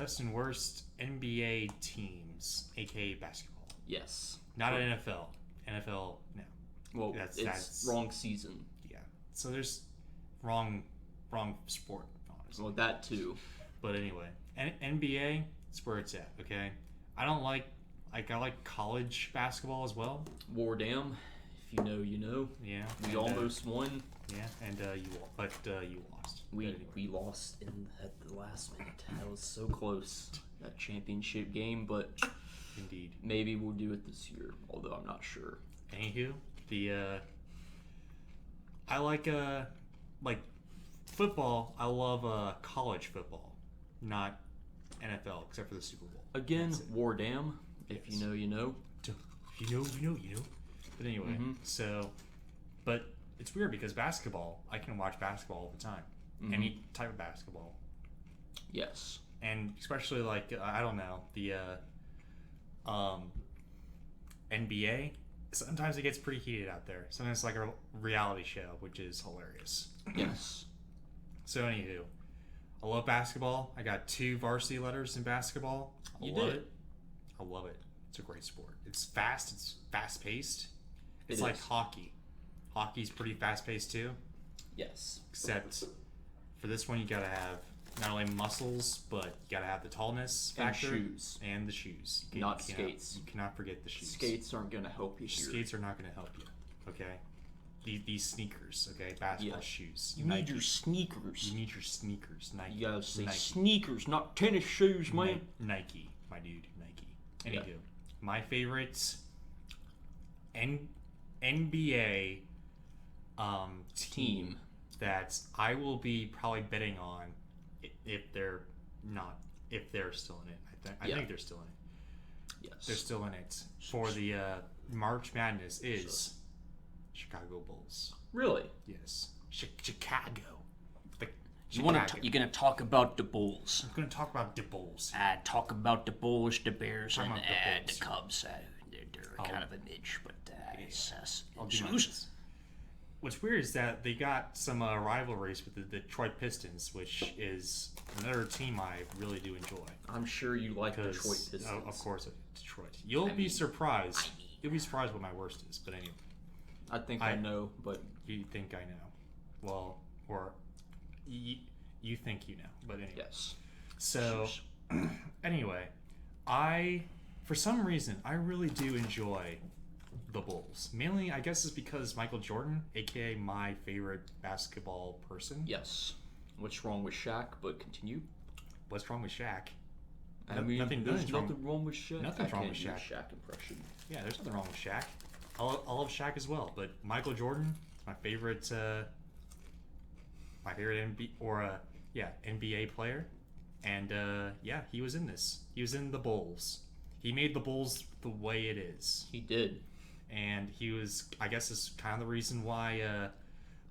best and worst NBA teams, aka basketball. Yes. Not an NFL. NFL, no. Well, that's wrong season. Yeah. So there's wrong sport, honestly. Well, that too. But anyway, NBA, that's where it's at, okay? I don't like I like college basketball as well. War Dam, if you know, you know. Yeah. We almost won. Yeah, and you lost. We lost at the last minute. That was so close. That championship game, but Indeed. maybe we'll do it this year, although I'm not sure. Anywho, I like football. I love college football, not NFL, except for the Super Bowl. Again, War Dam. If Yes. you know, you know. If you know, you know, you know. But anyway, but it's weird because basketball, I can watch basketball all the time. Any type of basketball. Yes. And especially I don't know, the NBA, sometimes it gets pretty heated out there. Sometimes it's like a reality show, which is hilarious. Yes. So anywho, I love basketball. I got 2 varsity letters in basketball. I love it. I love it. It's a great sport. It's fast. It's fast-paced. It's like hockey. Hockey's pretty fast-paced too. Yes. Except for this one, you gotta have not only muscles, but you gotta have the tallness factor and shoes. And the shoes. Not skates. You cannot forget the shoes. Skates aren't gonna help you here. Skates are not gonna help you. Okay. These sneakers. Okay. Basketball shoes. You need your sneakers. You need your sneakers. Nike. You gotta say Nike. sneakers, not tennis shoes, man. Nike, my dude. Nike. Anywho, Yeah. my favorite NBA team that I will be probably betting on if they're still in it. I think they're still in it. Yes. They're still in it for the March Madness is Chicago Bulls. Really? Yes, Chicago. You're gonna talk about the Bulls. I'm gonna talk about the Bulls. Talk about the Bulls, the Bears, Talk and about the Bulls. the Cubs. They're kind of a midge, but I'll do my best. What's weird is that they got some rivalries with the Detroit Pistons, which is another team I really do enjoy. I'm sure you like Detroit Pistons. Of course, Detroit. You'll be surprised. You'll be surprised what my worst is, but anyway. I think I know, but you think I know. Well, or you think you know, but anyway. Yes. So, anyway, for some reason, I really do enjoy the Bulls. Mainly, I guess, is because Michael Jordan, aka my favorite basketball person. Yes. What's wrong with Shaq? But continue. What's wrong with Shaq? There's nothing wrong with Shaq. Nothing's wrong with Shaq. Shaq impression. Yeah, there's nothing wrong with Shaq. I love Shaq as well, but Michael Jordan, my favorite NBA player, and he was in this. He was in the Bulls. He made the Bulls the way it is. He did. And he was, I guess, is kind of the reason why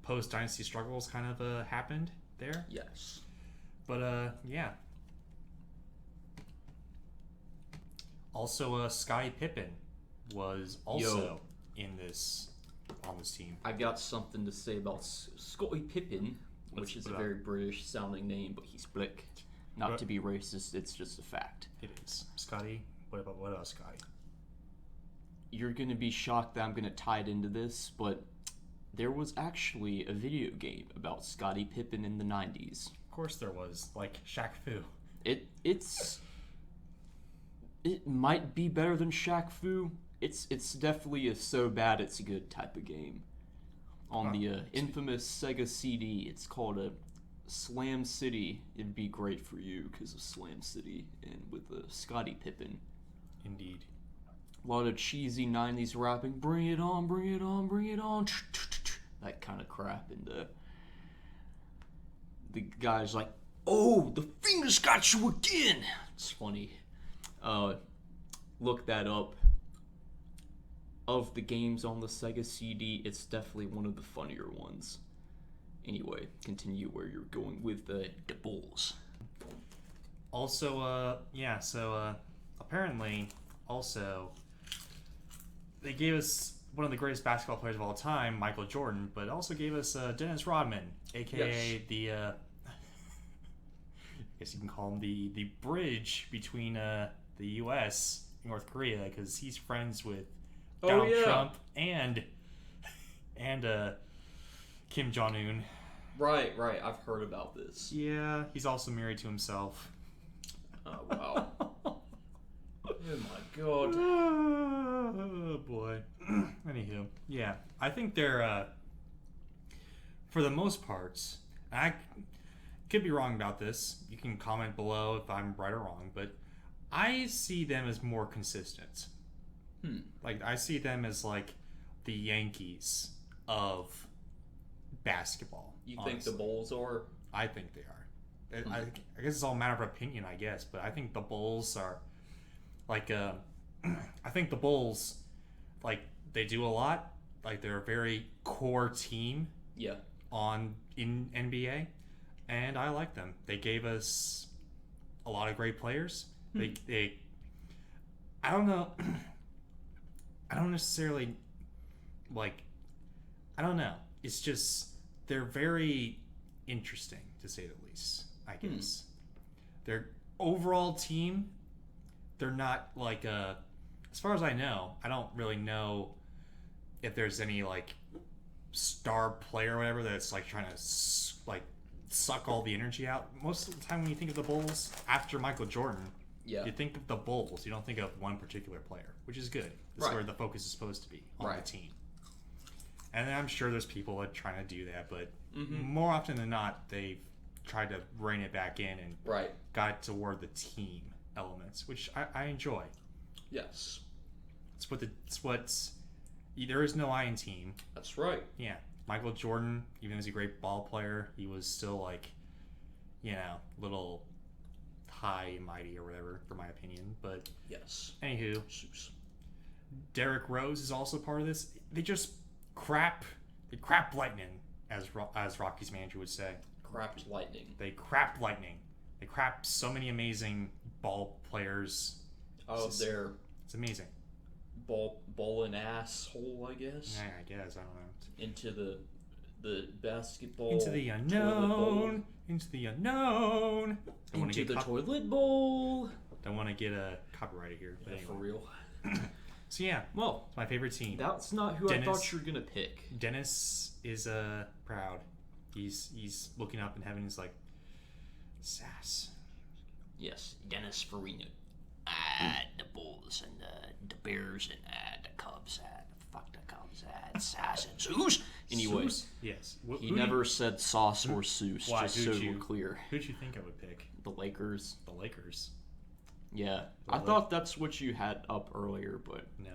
post-dynasty struggles kind of happened there. Yes. But, yeah. Also, Scottie Pippen was also on this team. I got something to say about Scottie Pippen, which is a very British-sounding name, but he's black. Not to be racist, it's just a fact. It is. Scottie? What about Scottie? You're going to be shocked that I'm going to tie it into this, but there was actually a video game about Scottie Pippen in the 90s. Of course there was, like Shaq Fu. It might be better than Shaq Fu. It's definitely a so bad it's good type of game. On the infamous Sega CD, it's called a Slam City. It'd be great for you because of Slam City and with Scottie Pippen. Indeed. A lot of cheesy 90s rapping. Bring it on, bring it on, bring it on. That kind of crap. And the guy's like, oh, the fingers got you again. It's funny. Look that up. Of the games on the Sega CD, it's definitely one of the funnier ones. Anyway, continue where you're going with the Bulls. Also, apparently, also, they gave us one of the greatest basketball players of all time, Michael Jordan, but also gave us Dennis Rodman, aka guess you can call him the bridge between the U.S. and North Korea, because he's friends with Donald Trump and Kim Jong Un. Right. I've heard about this. Yeah, he's also married to himself. Oh wow. Oh my god. Oh boy. Anywho, yeah, I think they're for the most parts. I could be wrong about this. You can comment below if I'm right or wrong, but I see them as more consistent. Like, I see them as like the Yankees of basketball. You honestly. think the Bulls are? I think they are. I guess it's all a matter of opinion, I guess, but I think the Bulls are like I think the Bulls, like, they do a lot. Like, they're a very core team. Yeah. In NBA, and I like them. They gave us a lot of great players. They I don't know. I don't necessarily like. I don't know. It's just they're very interesting, to say the least. I guess their overall team. They're not like as far as I know. I don't really know if there's any like star player or whatever that's like trying to like suck all the energy out. Most of the time when you think of the Bulls after Michael Jordan, you think of the Bulls. You don't think of one particular player, which is good. That's where the focus is supposed to be on the team. And I'm sure there's people that are trying to do that, but more often than not, they've tried to rein it back in and got it toward the team elements, which I enjoy. Yes. It's what's there is no I in team. That's right. Yeah. Michael Jordan, even though he's a great ball player, he was still like, little high and mighty or whatever, for my opinion. But anywho, Derrick Rose is also part of this. They just crap lightning, as Rocky's manager would say. Crapped lightning. They crap lightning. They crap so many amazing ball players. It's amazing. Ball and asshole, I guess. Yeah, I guess. I don't know. Into the basketball. Into the unknown. Into the unknown. Into the toilet bowl. Don't want to get copyrighted here. But anyway. For real. So yeah, well, it's my favorite team. That's not who I thought you were gonna pick. Dennis is proud. He's looking up in heaven. He's like, sass. Yes, Dennis Farina. The Bulls and the Bears and the Cubs. Fuck the Cubs. Sass and Zeus. Anyway, yes. He never said sauce or Zeus. Just so we're clear. Who'd you think I would pick? The Lakers. The Lakers. Yeah, I thought that's what you had up earlier, but we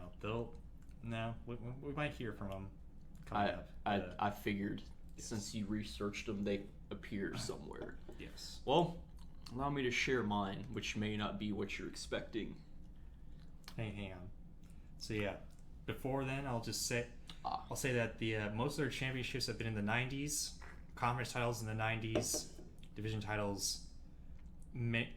might hear from them. I figured since you researched them, they appear somewhere. Yes. Well, allow me to share mine, which may not be what you're expecting. Hang on. So yeah, before then, I'll say that the most of their championships have been in the 90s, conference titles in the 90s, division titles.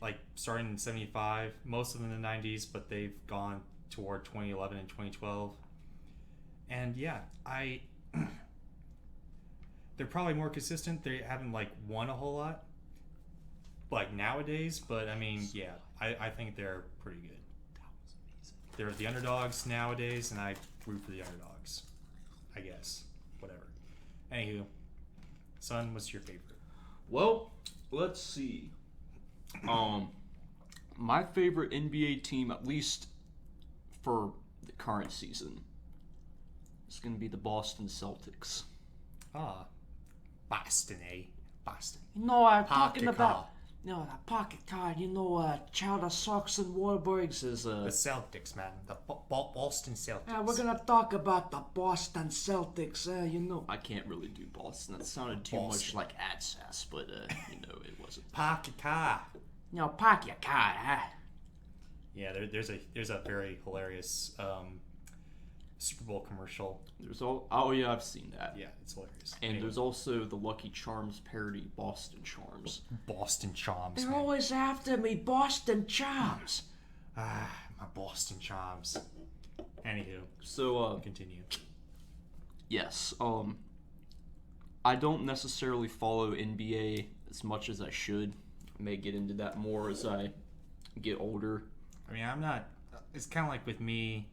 Like starting in 75, most of them in the 90s, but they've gone toward 2011 and 2012. And yeah, they're probably more consistent. They haven't like won a whole lot like nowadays, but I mean, yeah, I think they're pretty good. They're the underdogs nowadays, and I root for the underdogs, I guess. Whatever. Anywho, son, what's your favorite? Well, let's see. My favorite NBA team, at least for the current season, is going to be the Boston Celtics. Boston, eh? Boston. You know, I'm talking about the pocket card. Chowder Sox and Warburgs is the Celtics, man. The Boston Celtics. Yeah, we're gonna talk about the Boston Celtics. I can't really do Boston. That sounded too much like AdSass, but it wasn't. Pocket card. Park your car, huh? Yeah, there's a very hilarious Super Bowl commercial. I've seen that. Yeah, it's hilarious. And there's also the Lucky Charms parody, Boston Charms. Boston Charms. They're always after me, Boston Charms. My Boston Charms. Anywho, so continue. Yes, I don't necessarily follow NBA as much as I should. may get into that more as I get older. I mean, I'm not. It's kind of like with me.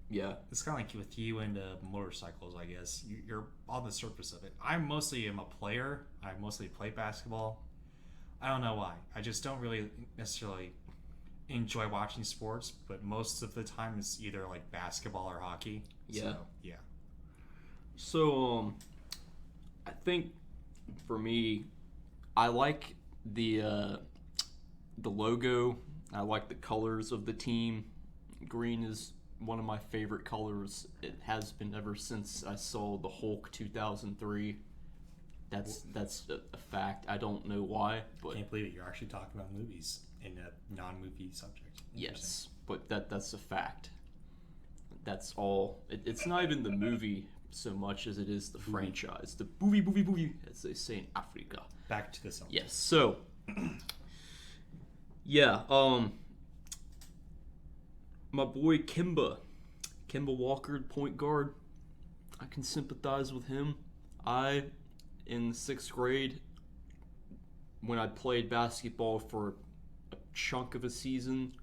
Yeah. It's kind of like with you and motorcycles, I guess. You're on the surface of it. I mostly am a player. I mostly play basketball. I don't know why. I just don't really necessarily enjoy watching sports, but most of the time it's either like basketball or hockey. Yeah. So, yeah. So, I think for me, I like the logo. I like the colors of the team. Green is one of my favorite colors. It has been ever since I saw the Hulk 2003. That's a fact. I don't know why, but Can't believe it. You're actually talking about movies in a non-movie subject. yes, but that's a fact. That's all. It's not even the movie so much as it is the franchise. The movie, as they say in Africa. Back to the subject. Yes. So, yeah. My boy Kemba Walker, point guard. I can sympathize with him. In 6th grade, when I played basketball for a chunk of a season.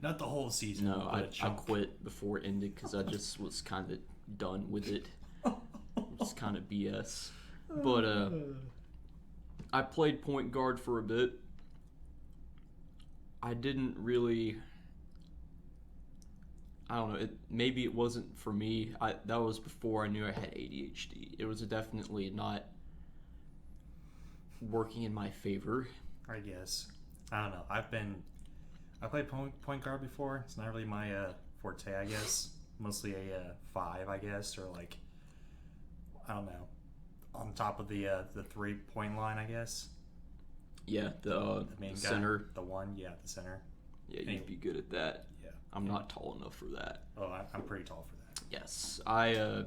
Not the whole season. No, I chunk. quit before it ended because I just was kind of done with it. It's kind of BS. But I played point guard for a bit. I didn't really. I don't know. Maybe it wasn't for me. That was before I knew I had ADHD. It was definitely not working in my favor. I guess. I don't know. I played point guard before. It's not really my forte, I guess. Mostly a 5, I guess, or like, I don't know, on top of the 3-point line, I guess. Yeah, the main center. Guy, the center. Yeah, you'd be good at that. Yeah. I'm not tall enough for that. Oh, I'm pretty tall for that. Yes, I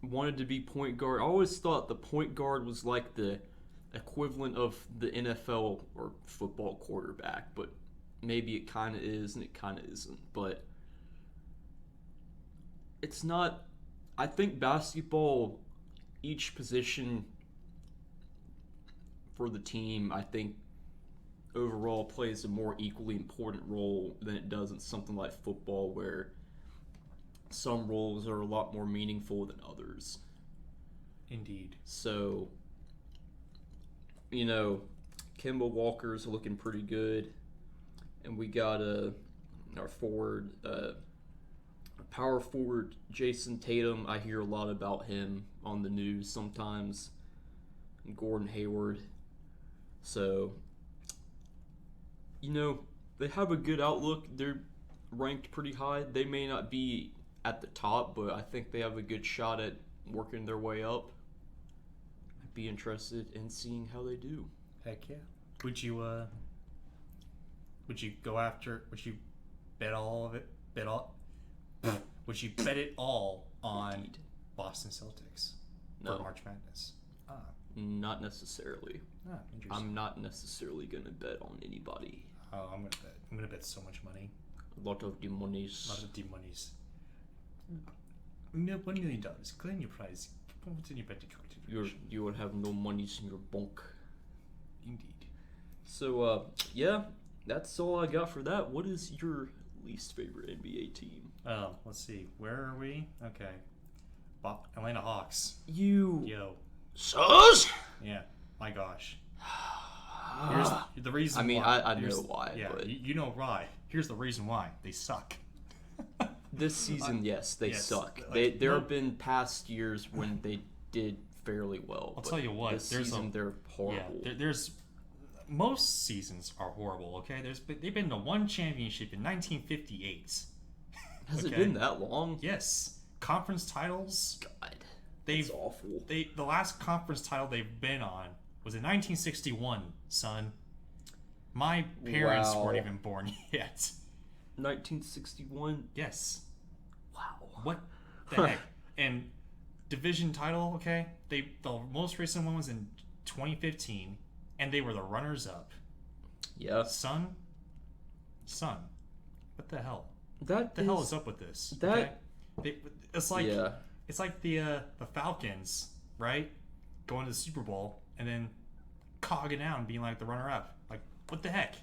wanted to be point guard. I always thought the point guard was like the equivalent of the NFL or football quarterback, but maybe it kind of is and it kind of isn't. But it's not. I think basketball, each position for the team, I think overall plays a more equally important role than it does in something like football, where some roles are a lot more meaningful than others. Indeed. So, Kemba Walker's looking pretty good, and we got our forward, power forward Jason Tatum. I hear a lot about him on the news sometimes, and Gordon Hayward. So, they have a good outlook. They're ranked pretty high. They may not be at the top, but I think they have a good shot at working their way up. I'd be interested in seeing how they do. Heck yeah. Would you go after? Would you bet all of it? Would you bet it all on Boston Celtics No. for March Madness? Not necessarily. Interesting. I'm not necessarily gonna bet on anybody. Oh, I'm gonna bet so much money. A lot of the monies. A lot of deep monies. $1 million. Claim your prize. What's in your betting calculation? You will have no monies in your bunk. Indeed. So, yeah, that's all I got for that. What is your least favorite NBA team? Oh, let's see. Where are we? Okay. Atlanta Hawks. Yo. Sus? Yeah. My gosh. Here's the reason. I mean, why. I know why. Yeah, but you know why. Here's the reason why. They suck. this season, yes, they yes, suck. like, There have been past years when they did fairly well. I'll tell you what. This season, they're horrible. Yeah, there's most seasons are horrible. Okay, they've been to one championship in 1958. Has it been that long? Yes, conference titles. God, that's awful. The last conference title they've been on was in 1961, son. My parents weren't even born yet. 1961? Yes. Wow. What the heck? And division title, okay? The most recent one was in 2015, and they were the runners-up. Yeah. Son, what the hell? What the hell is up with this? That okay? It's like it's like the Falcons, right? Going to the Super Bowl, and then cogging out and being like the runner-up. Like, what the heck?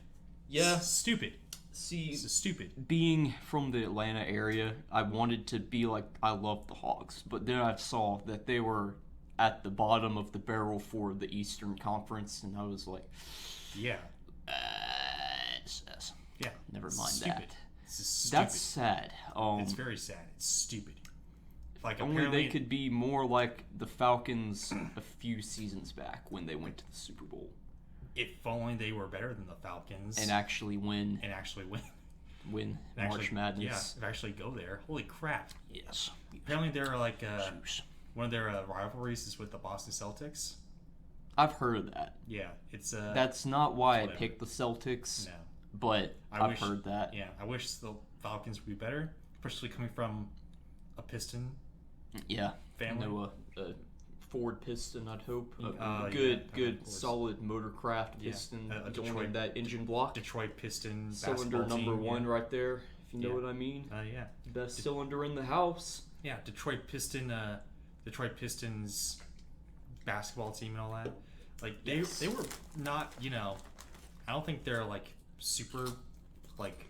Yeah. This is stupid. See, This is stupid. being from the Atlanta area, I wanted to be like, I love the Hawks, but then I saw that they were at the bottom of the barrel for the Eastern Conference, and I was like, Yeah. Yeah. Never mind Stupid. that. This is stupid. That's sad. It's very sad. It's stupid. Like, Only apparently, they could be more like the Falcons a few seasons back when they went to the Super Bowl if only they were better than the Falcons and actually win and actually win. March Actually, Madness. Yeah, actually go there. Holy crap. Yes. Apparently they're like Zeus. one of their rivalries is with the Boston Celtics. I've heard of that. Yeah, it's That's not why I whatever. picked the Celtics, no. but I I've wish- heard that. Yeah, I wish the Falcons would be better, especially coming from a Piston Yeah. family. I know a Ford piston, I'd hope. A yeah, good, of good, course. solid motorcraft Yeah, piston a going Detroit- in that engine block. Detroit Piston Cylinder basketball number team, one yeah. right there, if you know Yeah. what I mean. Yeah. Best cylinder in the house. Yeah, Detroit Pistons basketball team and all that. Like they Yes. they were not, I don't think they're like super like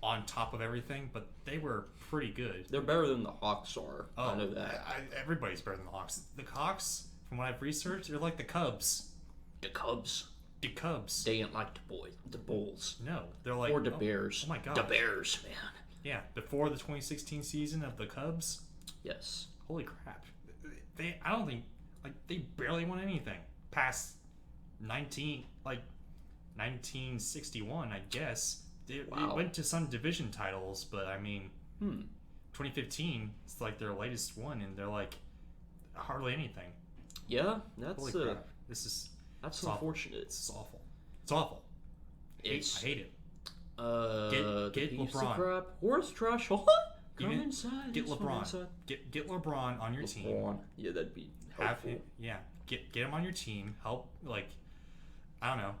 on top of everything, but they were pretty good. They're better than the Hawks are. I know that. Everybody's better than the Hawks. The Hawks, from what I've researched, they're like the Cubs. The Cubs, The Cubs. they ain't like the Bulls. No, they're like Or the Bears. Oh my god. The Bears, man. Yeah, before the 2016 season of the Cubs. Yes. Holy crap! I don't think they barely won anything past 1961. I guess they Wow. went to some division titles, but I mean, 2015 it's like their latest one, and they're like hardly anything. Yeah, that's Holy crap! This is that's it's awful. unfortunate. It's awful. It's awful. I It's hate it. get LeBron. Of crap. Horse trash. Come Even- inside. Get It's fine LeBron. inside. Get LeBron on your team. LeBron. Yeah, that'd be Have helpful. him, yeah. Get him on your team. Help, like, I don't know,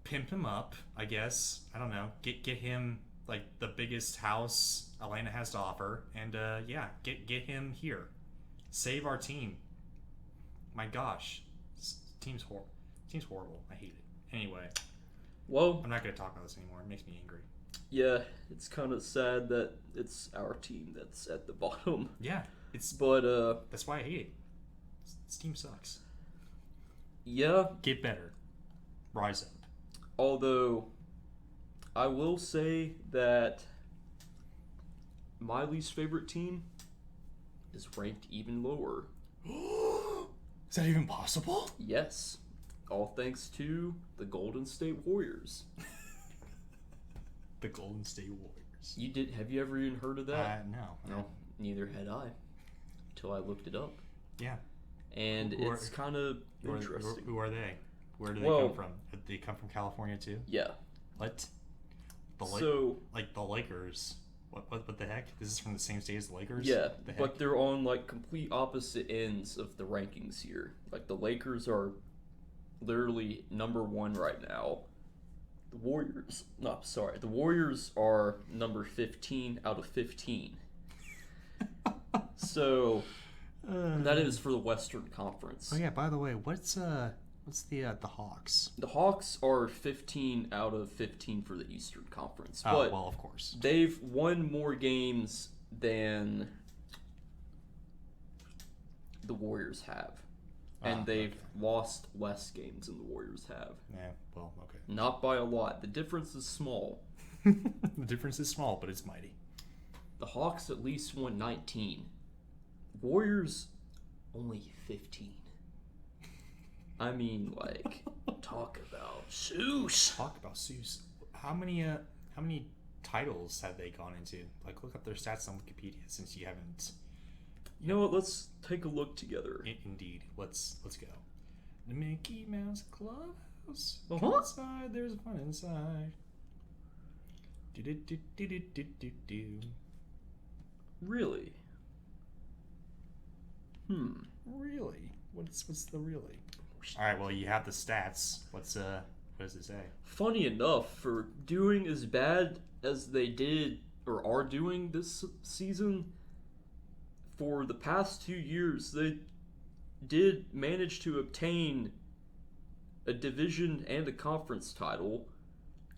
pimp him up. I guess I don't know. Get him like the biggest house Atlanta has to offer, and yeah, get him here. Save our team. My gosh, team's horrible. I hate it. Anyway, Well, I'm not gonna talk about this anymore. It makes me angry. yeah, it's kind of sad that it's our team that's at the bottom. Yeah, it's But that's why I hate it. This team sucks. yeah, Get better. Rise up. although I will say that my least favorite team is ranked even lower. Is that even possible? Yes, all thanks to the Golden State Warriors. The Golden State Warriors. Have you ever even heard of that? No. No, neither had I, until I looked it up. Yeah. And Who are- it's kind of interesting. Who are they? Where do they Well- come from? Did they come from California too? Yeah. What? So like the Lakers. What the heck? This is from the same state as the Lakers? yeah, The heck? but they're on like complete opposite ends of the rankings here. Like the Lakers are literally number 1 right now. The Warriors are number 15 out of 15. So that is for the Western Conference. Oh yeah. By the way, what's the Hawks? The Hawks are 15 out of 15 for the Eastern Conference. Oh But well, of course. they've won more games than the Warriors have. And they've lost less games than the Warriors have. Yeah. Well, okay. Not by a lot. The difference is small. The difference is small, but it's mighty. The Hawks at least won 19. Warriors only 15. I mean, like, talk about Zeus. Talk about Seuss. How many titles have they gone into? Like, look up their stats on Wikipedia since you haven't. You know what? Let's take a look together. Indeed. Let's go. The Mickey Mouse Clubhouse. Uh-huh. Come inside, there's fun inside. Do. Really? Really? What's the really? All right. Well, you have the stats. What does it say? Funny enough, for doing as bad as they did or are doing this season, for the past 2 years, they did manage to obtain a division and a conference title.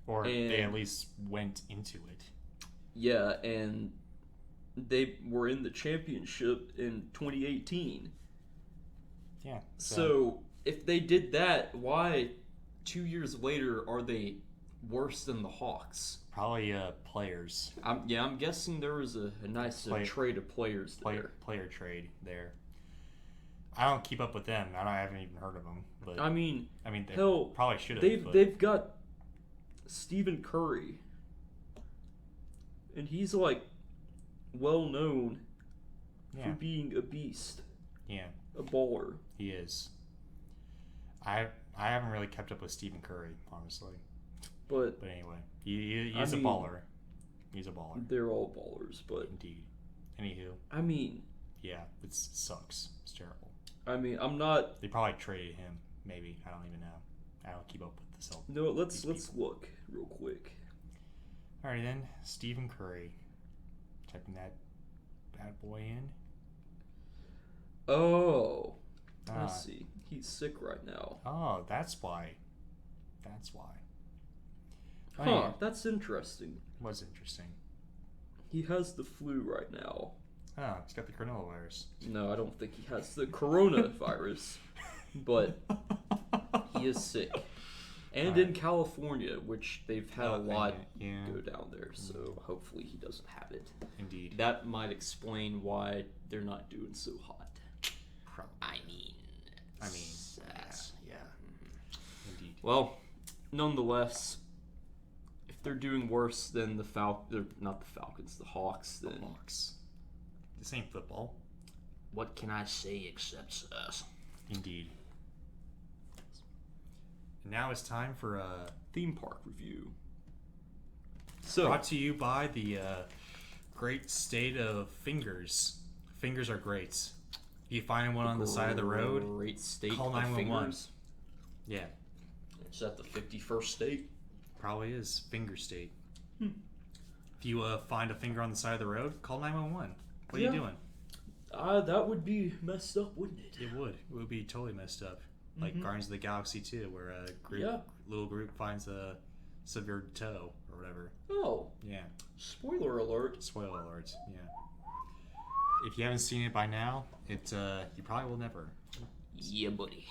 Or they at least went into it. Yeah, and they were in the championship in 2018. Yeah. So if they did that, why 2 years later are they worse than the Hawks? Probably players. I'm guessing there was a nice trade of players there. Player trade there. I don't keep up with them. I haven't even heard of them. But I mean, they hell, probably should have. They've got Stephen Curry, and he's like well known for being a beast. Yeah, a baller. He is. I haven't really kept up with Stephen Curry, honestly. But anyway, he's a baller. He's a baller. They're all ballers, but indeed. Anywho. I mean, yeah, it sucks. It's terrible. I mean, I'm not. They probably traded him. Maybe, I don't even know. I don't keep up with the Celtics. No, let's look real quick. Alrighty then, Stephen Curry. Typing that bad boy in. Oh, I see. He's sick right now. Oh, that's why. That's why. Huh, that's interesting. What's interesting? He has the flu right now. Oh, he's got the coronavirus. No, I don't think he has the coronavirus, but he is sick. And in California, which they've had a lot go down there, so hopefully he doesn't have it. Indeed. That might explain why they're not doing so hot. Probably. I mean, yeah. Indeed. Well, nonetheless, if they're doing worse than the not the Falcons, the Hawks, then the Hawks. This ain't football. What can I say except us? Indeed. And now it's time for a theme park review. So, brought to you by the great state of Fingers. Fingers are great. If you find one on the side of the road, great state call 911. Yeah. Is that the 51st state? Probably is. Finger state. If you find a finger on the side of the road, call 911. What are you doing? That would be messed up, wouldn't it? It would. It would be totally messed up. Like Guardians of the Galaxy 2, where a little group finds a severed toe or whatever. Oh. Yeah. Spoiler alert. Spoiler alert, yeah. If you haven't seen it by now, you probably will never. Yeah, buddy.